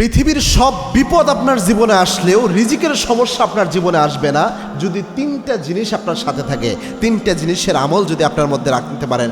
পৃথিবীর সব বিপদ আপনার জীবনে আসলেও রিজিকের সমস্যা আপনার জীবনে আসবে না যদি তিনটা জিনিস আপনার সাথে থাকে। তিনটা জিনিসের আমল যদি আপনার মধ্যে রাখতে পারেন।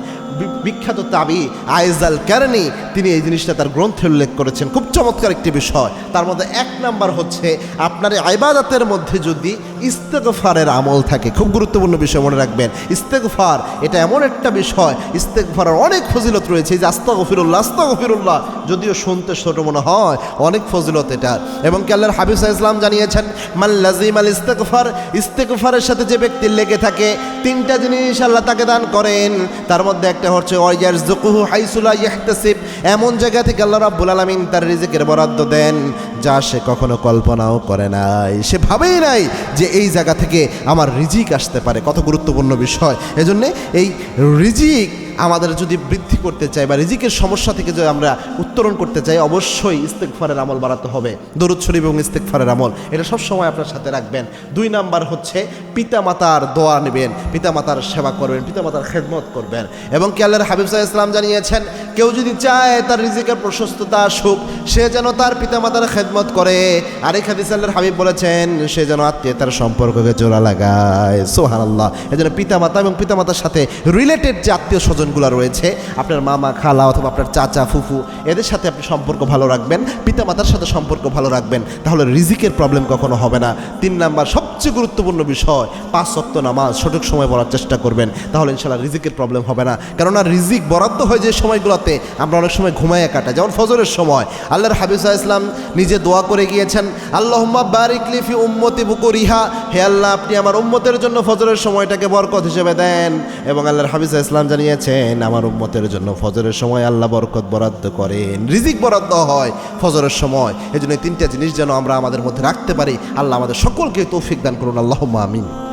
বিখ্যাত তাবি আয়েজাল কারনি তিনি এই জিনিসটা তার গ্রন্থে উল্লেখ করেছেন, খুব চমৎকার একটি বিষয়। তার মধ্যে এক নাম্বার হচ্ছে আপনার ইবাদতের মধ্যে যদি ইস্তেগফারের আমল থাকে। খুব গুরুত্বপূর্ণ বিষয় মনে রাখবেন, ইস্তেগফার এটা এমন একটা বিষয়, ইস্তেগফারের অনেক ফজিলত রয়েছে। এই যে আস্তাগফিরুল্লাহ আস্তাগফিরুল্লাহ যদিও শুনতে ছোট মনে হয়, অনেক ফজিলত এটা। এবং কি আল্লাহর হাবিব সাল্লাল্লাহু আলাইহি ওয়াসাল্লাম জানিয়েছেন, মান লাজিমাল ইস্তেগফার, ইস্তেগফারের সাথে যে ব্যক্তি লেগে থাকে তিনটা জিনিস আল্লাহ তাকে দান করেন। তার মধ্যে একটা হচ্ছে ওয়াইয়ারযুকুহু হাইসু লা ইয়াহতাসিব, এমন জায়গা থেকে আল্লাহ রাব্বুল আলামিন তার রিজিকের বরাদ্দ দেন যা সে কখনো কল্পনাও করে নাই, সে ভাবেই নাই যে এই জায়গা থেকে আমার রিজিক আসতে পারে। কত গুরুত্বপূর্ণ বিষয়। এজন্য এই রিজিক আমাদের যদি বৃদ্ধি করতে চাই বা রিজিকের সমস্যা থেকে যদি আমরা উত্তরণ করতে চাই, অবশ্যই ইস্তেগফারের আমল বাড়াতে হবে। দরুদ শরীফ এবং ইস্তেগফারের আমল এটা সব সময় আপনার সাথে রাখবেন। 2 নাম্বার হচ্ছে পিতামাতার দোয়া নেবেন, পিতামাতার সেবা করবেন, পিতামাতার খেদমত করবেন। এবং কি আল্লাহর হাবিব সাল্লাল্লাহু আলাইহি ওয়াসাল্লাম জানিয়েছেন, কেউ যদি চায় তার রিজিকের প্রশস্ততা আসুক, সে যেন তার পিতামাতার খেদমত করে। আরেক হাদিসে আল্লাহর হাবিব বলেছেন, সে যেন আত্মীয়তার সম্পর্ককে জোড়া লাগায়। সুবহানাল্লাহ। এজন্য পিতামাতা এবং পিতামাতার সাথে রিলেটেড যে আত্মীয় স্বজন গুলা রয়েছে, আপনার মামা খালা অথবা আপনার চাচা ফুফু, এদের সাথে আপনি সম্পর্ক ভালো রাখবেন, পিতামাতার সাথে সম্পর্ক ভালো রাখবেন, তাহলে রিজিকের প্রবলেম কখনো হবে না। 3 নাম্বার সবচেয়ে গুরুত্বপূর্ণ বিষয়, 5 ওয়াক্ত নামাজ সঠিক সময় পড়ার চেষ্টা করবেন, তাহলে ইনশাআল্লাহ রিজিকের প্রবলেম হবে না। কেননা রিজিক বরাদ্দ হয় যে সময়গুলোতে আমরা অনেক সময় ঘুমাইয়া কাটাই, যেমন ফজরের সময়। আল্লাহর হাবিব সাল্লাল্লাহু আলাইহি ওয়াসাল্লাম নিজে দোয়া করে গিয়েছেন, আল্লাহুম্মা বারিক লি ফি উম্মতি বুকুরিহা, হে আল্লাহ আপনি আমার উম্মতের জন্য ফজরের সময়টাকে বরকত হিসেবে দেন। এবং আল্লাহর হাবিব সাল্লাল্লাহু আলাইহি ওয়াসাল্লাম জানিয়েছেন, আমার উম্মতের জন্য ফজরের সময় আল্লাহ বরকত বরাদ্দ করেন, রিজিক বরাদ্দ হয় ফজরের সময়। এই জন্য 3টা জিনিস যেন আমরা আমাদের মধ্যে রাখতে পারি। আল্লাহ আমাদের সকলকে তৌফিক দান করুন, আল্লাহুম্মা আমিন।